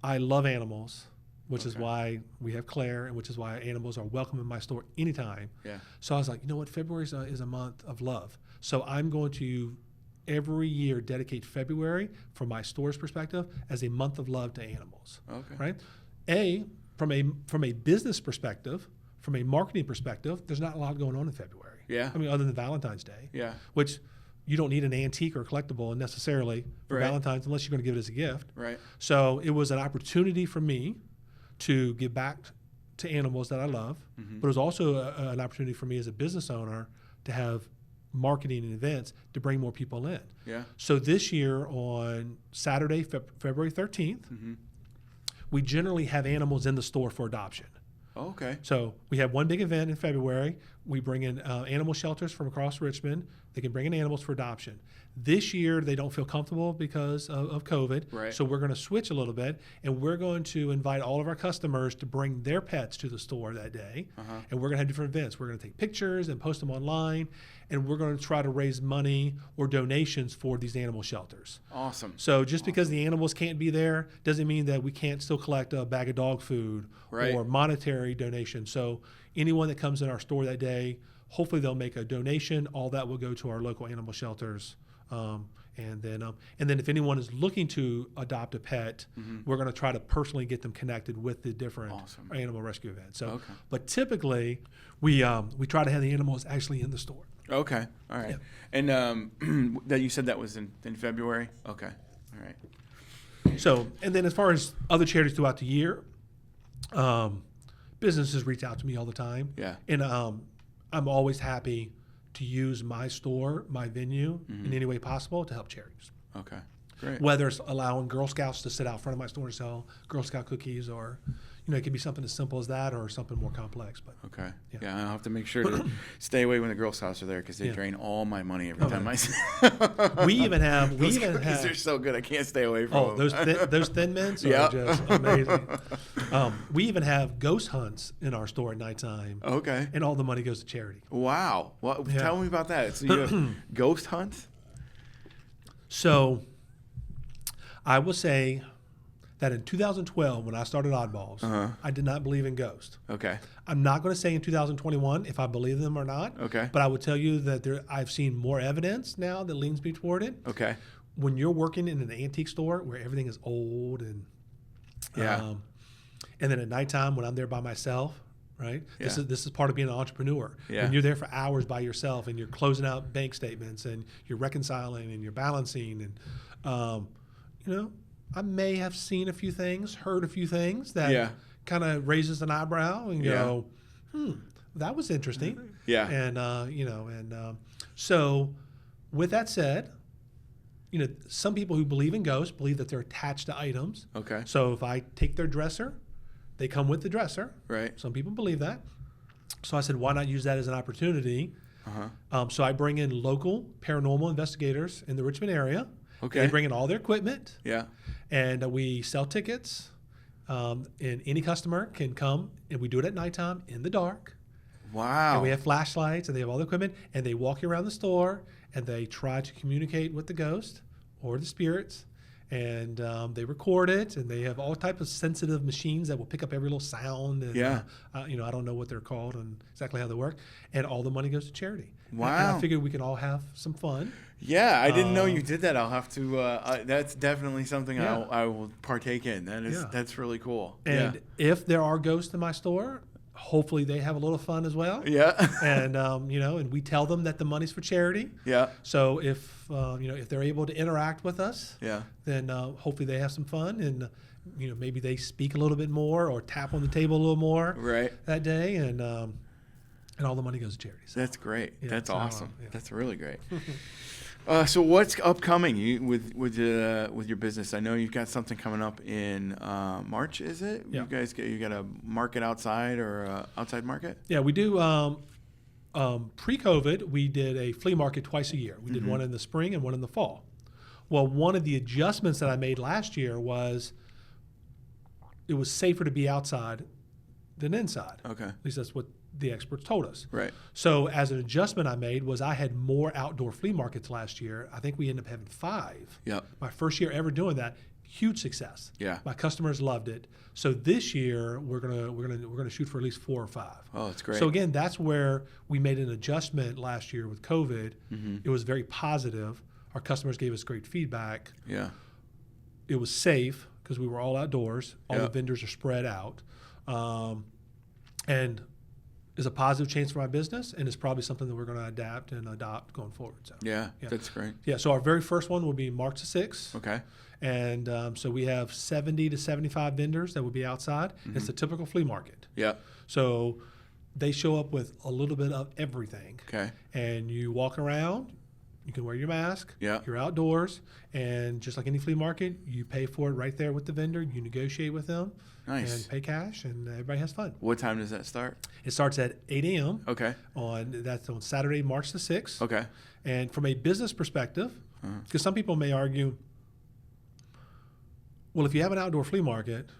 I love animals. which is why we have Claire, and which is why animals are welcome in my store anytime. Yeah. So I was like, you know what, February is a month of love. So I'm going to every year dedicate February, from my store's perspective, as a month of love to animals. Okay. Right? From a business perspective, from a marketing perspective, there's not a lot going on in February. Yeah. I mean, other than Valentine's Day. Yeah. Which you don't need an antique or collectible necessarily for Valentine's unless you're going to give it as a gift. Right. So it was an opportunity for me to give back to animals that I love, but it was also an opportunity for me as a business owner to have marketing and events to bring more people in. Yeah. So this year on Saturday, February 13th, we generally have animals in the store for adoption. Oh, okay. So we have one big event in February. We bring in animal shelters from across Richmond. They can bring in animals for adoption. This year, they don't feel comfortable because of COVID. Right. So we're going to switch a little bit, and we're going to invite all of our customers to bring their pets to the store that day. And we're going to have different events. We're going to take pictures and post them online, and we're going to try to raise money or donations for these animal shelters. Awesome. So just because the animals can't be there doesn't mean that we can't still collect a bag of dog food or monetary donation. So anyone that comes in our store that day, hopefully they'll make a donation. All that will go to our local animal shelters. And then if anyone is looking to adopt a pet, we're going to try to personally get them connected with the different animal rescue events. So, but typically we try to have the animals actually in the store. Okay. All right. Yeah. And that you said that was in February? Okay. All right. So, and then as far as other charities throughout the year, businesses reach out to me all the time. Yeah. And I'm always happy to use my store, my venue, in any way possible to help charities. Okay. Great. Whether it's allowing Girl Scouts to sit out front of my store and sell Girl Scout cookies, or it could be something as simple as that, or something more complex. But okay, yeah, I'll have to make sure to stay away when the Girl Scouts are there because they drain all my money every time I see. We even have they're so good I can't stay away from them. those Thin Mints are just amazing. We even have ghost hunts in our store at nighttime. Okay, and all the money goes to charity. Wow, tell me about that. So you have ghost hunts? So I will say that in 2012, when I started Oddballs, I did not believe in ghosts. Okay. I'm not going to say in 2021 if I believe them or not. Okay. But I would tell you that I've seen more evidence now that leans me toward it. Okay. When you're working in an antique store where everything is old and and then at nighttime when I'm there by myself, right? Yeah. This is part of being an entrepreneur. Yeah. When you're there for hours by yourself and you're closing out bank statements and you're reconciling and you're balancing and I may have seen a few things, heard a few things that kind of raises an eyebrow and go, that was interesting. Yeah. And so with that said, some people who believe in ghosts believe that they're attached to items. Okay. So if I take their dresser, they come with the dresser. Right. Some people believe that. So I said, why not use that as an opportunity? So I bring in local paranormal investigators in the Richmond area. Okay. They bring in all their equipment. Yeah. And we sell tickets. And any customer can come, and we do it at nighttime in the dark. Wow. And we have flashlights, and they have all the equipment, and they walk you around the store, and they try to communicate with the ghost or the spirits, and they record it, and they have all types of sensitive machines that will pick up every little sound. And, I don't know what they're called and exactly how they work, and all the money goes to charity. Wow. And I figured we could all have some fun. Yeah, I didn't know you did that. I'll have to. That's definitely something I will partake in. That's really cool. And if there are ghosts in my store, hopefully they have a little fun as well. Yeah. And and we tell them that the money's for charity. Yeah. So if if they're able to interact with us, then hopefully they have some fun, and maybe they speak a little bit more or tap on the table a little more that day, and all the money goes to charity. So, that's great. Yeah, that's awesome. Yeah. That's really great. So what's upcoming with your business? I know you've got something coming up in March. Is it? Yeah. You got a market outside or a outside market? Yeah, we do. Pre-COVID, we did a flea market twice a year. We did one in the spring and one in the fall. Well, one of the adjustments that I made last year was it was safer to be outside than inside. Okay. At least that's what the experts told us. Right. So as an adjustment I made was I had more outdoor flea markets last year. I think we ended up having 5. Yep. My first year ever doing that. huge success. Yeah. My customers loved it. So this year we're gonna shoot for at least 4 or 5. Oh, that's great. So again, that's where we made an adjustment last year with COVID. It was very positive. Our customers gave us great feedback. Yeah. It was safe because we were all outdoors. All Yeah. the vendors are spread out, and is a positive change for my business, and it's probably something that we're going to adapt and adopt going forward. So Yeah, that's great. yeah. So our very first one will be March the 6th. Okay. And so we have 70 to 75 vendors that will be outside. It's a typical flea market. Yeah. So they show up with a little bit of everything. Okay. And you walk around, you can wear your mask. Yeah. You're outdoors. And just like any flea market, you pay for it right there with the vendor. You negotiate with them. Nice. And pay cash, and everybody has fun. What time does that start? It starts at 8 a.m. Okay. That's on Saturday, March the 6th. Okay. And from a business perspective, because some people may argue, well, if you have an outdoor flea market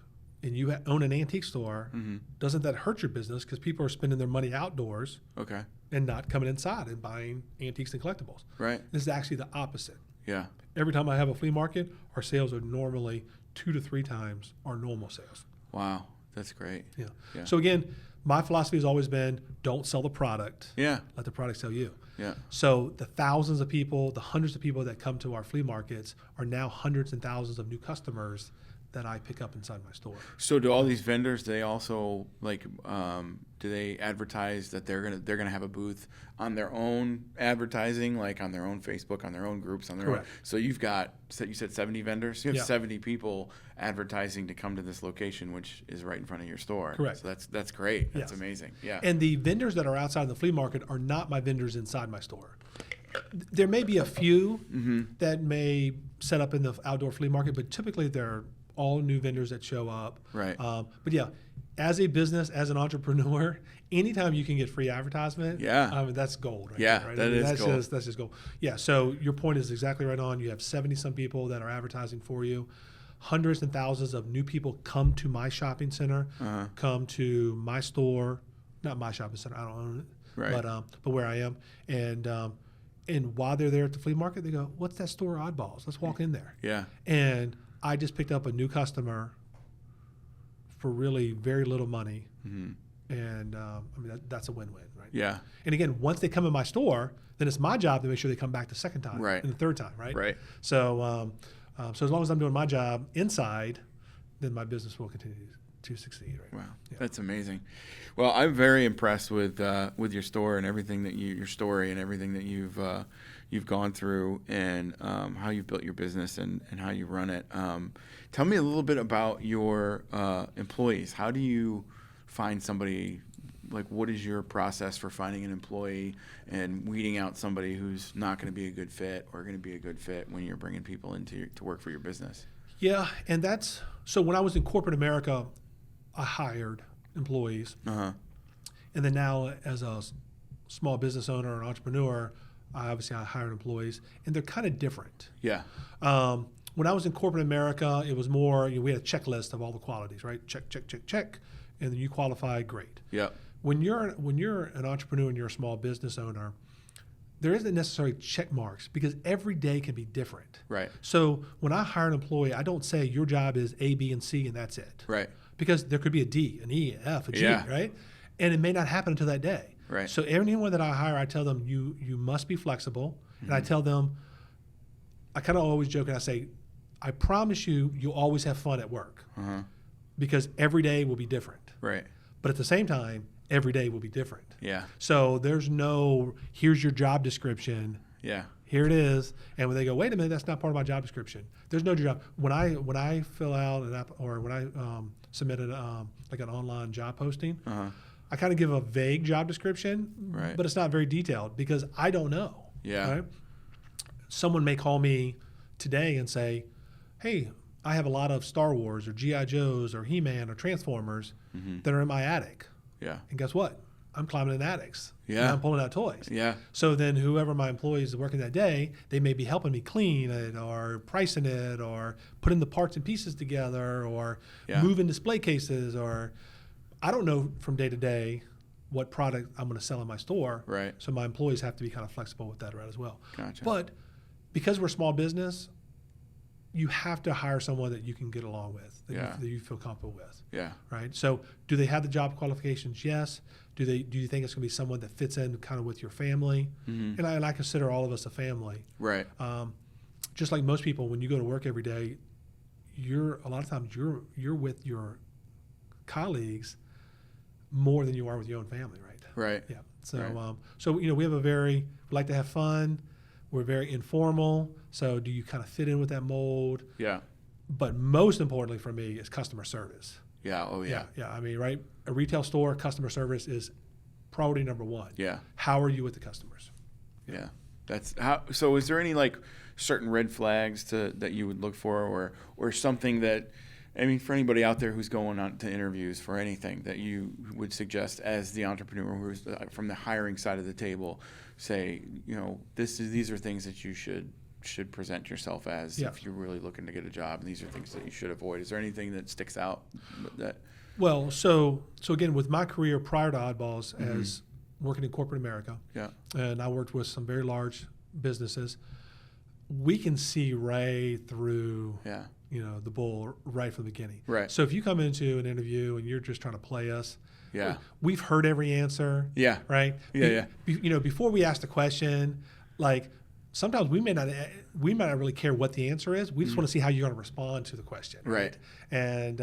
and you own an antique store, doesn't that hurt your business because people are spending their money outdoors Okay. and not coming inside and buying antiques and collectibles? Right. This is actually the opposite. Yeah. Every time I have a flea market, our sales are normally 2 to 3 times our normal sales. Wow. That's great. Yeah. Yeah. So again, my philosophy has always been don't sell the product. Yeah. Let the product sell you. Yeah. So the thousands of people, the hundreds of people that come to our flea markets are now hundreds and thousands of new customers that I pick up inside my store. So do all these vendors, they also like, do they advertise that they're gonna have a booth on their own advertising, like on their own Facebook, on their own groups, on their Correct. own? So you said 70 vendors. You have Yeah. 70 people advertising to come to this location, which is right in front of your store. Correct. So that's great. That's Yes. amazing. Yeah. And the vendors that are outside the flea market are not my vendors inside my store. There may be a few that may set up in the outdoor flea market, but typically they're all new vendors that show up. Right. But yeah, as a business, as an entrepreneur, anytime you can get free advertisement, Yeah. I mean, that's gold. Right Yeah, there, right? that is that's gold. That's just gold. Yeah. So your point is exactly right on. You have 70 some people that are advertising for you. Hundreds and thousands of new people come to my shopping center, come to my store, not my shopping center. I don't own it, Right. but where I am, and while they're there at the flea market, they go, "What's that store, Oddballs? Let's walk in there." Yeah. And I just picked up a new customer for really very little money, and I mean that's a win-win, right? Yeah. And again, once they come in my store, then it's my job to make sure they come back the second time, Right. and the third time, right? Right. So, so as long as I'm doing my job inside, then my business will continue to succeed. Right? Wow, Yeah. that's amazing. Well, I'm very impressed with your store and everything that your story and everything that you've gone through, and how you've built your business and how you run it. Tell me a little bit about your employees. How do you find somebody? Like, what is your process for finding an employee and weeding out somebody who's not going to be a good fit or going to be a good fit when you're bringing people to work for your business? Yeah, and that's so. When I was in corporate America, I hired employees. And then now, as a small business owner or entrepreneur, I hired employees, and they're kind of different. Yeah. When I was in corporate America, it was more, we had a checklist of all the qualities, right? Check, check, check, check, and then you qualify, great. Yeah. When you're an entrepreneur and you're a small business owner, there isn't necessarily check marks because every day can be different. Right. So when I hire an employee, I don't say your job is A, B, and C, and that's it. Right. Because there could be a D, an E, an F, a G, right? And it may not happen until that day. Right. So anyone that I hire, I tell them you must be flexible, and I tell them, I kind of always joke and I say, I promise you'll always have fun at work because every day will be different. Right. But at the same time, every day will be different. Yeah. So there's no, here's your job description. Yeah. Here it is. And when they go, wait a minute, that's not part of my job description. There's no job. When I fill out an app, or when I submit like an online job posting, I kind of give a vague job description, Right. but it's not very detailed because I don't know. Yeah. Right? Someone may call me today and say, hey, I have a lot of Star Wars or G.I. Joes or He-Man or Transformers that are in my attic. Yeah. And guess what? I'm climbing in attics. Yeah. And I'm pulling out toys. Yeah. So then whoever my employees are working that day, they may be helping me clean it or pricing it or putting the parts and pieces together or moving display cases, or I don't know from day to day what product I'm going to sell in my store. Right. So my employees have to be kind of flexible with that, right, as well. Gotcha. But because we're a small business, you have to hire someone that you can get along with, that you feel comfortable with. Yeah. Right. So, do they have the job qualifications? Yes. Do you think it's going to be someone that fits in kind of with your family? Mm-hmm. And I consider all of us a family. Right. Just like most people, when you go to work every day, a lot of times you're with your colleagues more than you are with your own family, right? Right. Yeah. So we we like to have fun. We're very informal. So do you kind of fit in with that mold? Yeah. But most importantly for me is customer service. Yeah. Oh yeah. Yeah. I mean, right? A retail store, customer service is priority number one. Yeah. How are you with the customers? Yeah. That's how. So is there any like certain red flags that you would look for, or something that, I mean, for anybody out there who's going on to interviews for anything that you would suggest as the entrepreneur who's from the hiring side of the table, say, these are things that you should present yourself as if you're really looking to get a job, and these are things that you should avoid. Is there anything that sticks out that? Well, so again, with my career prior to Oddballs, as working in corporate America, and I worked with some very large businesses, we can see right through the bull right from the beginning. Right. So if you come into an interview and you're just trying to play us, we've heard every answer. Yeah. Right. Yeah. Before we ask the question, like sometimes we may not really care what the answer is. We just want to see how you're going to respond to the question. Right. And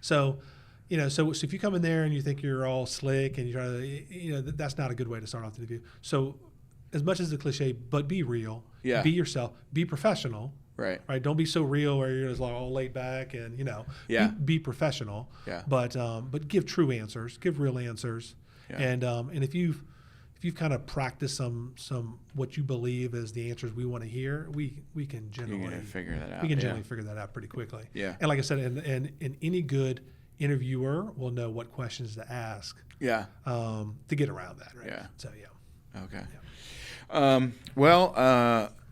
so if you come in there and you think you're all slick and you're trying to, that's not a good way to start off the interview. So as much as the cliche, but be real. Yeah. Be yourself. Be professional. Right. Don't be so real where you're just like all laid back and be professional. Yeah. But give true answers. Give real answers. Yeah. And if you've kind of practiced some what you believe is the answers we want to hear, we can generally figure that out. We can generally figure that out pretty quickly. Yeah. And like I said, and any good interviewer will know what questions to ask. Yeah. To get around that. Right. Yeah. So yeah. Okay. Yeah.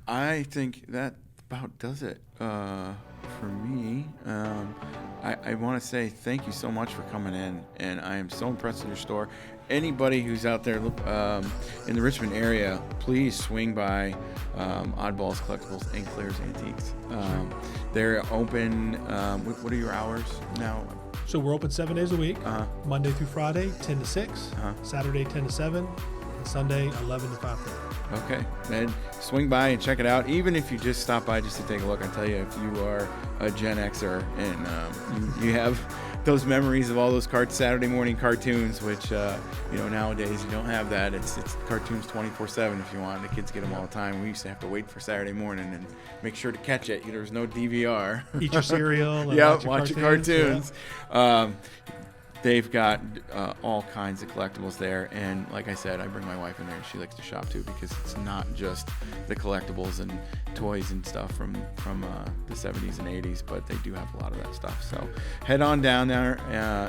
I think that about does it for me. I want to say thank you so much for coming in, and I am so impressed with your store. Anybody who's out there in the Richmond area, please swing by Oddballs, Collectibles, and Claire's Antiques. They're open. What are your hours now? So we're open 7 days a week, Monday through Friday, 10 to 6, Saturday 10 to 7, and Sunday 11 to 5:30. Okay, then swing by and check it out. Even if you just stop by just to take a look, I tell you, if you are a Gen Xer and you have those memories of all those Saturday morning cartoons, which nowadays you don't have that. It's cartoons 24/7 if you want. The kids get them all the time. We used to have to wait for Saturday morning and make sure to catch it. There was no DVR. Eat your cereal. And watch your cartoons. Yeah. They've got all kinds of collectibles there, and like I said, I bring my wife in there, and she likes to shop too, because it's not just the collectibles and toys and stuff from the 70s and 80s, but they do have a lot of that stuff. So head on down there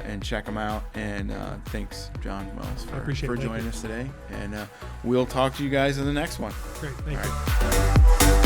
and check them out. And thanks, John Wells, for joining us today. And we'll talk to you guys in the next one. Great, thank you.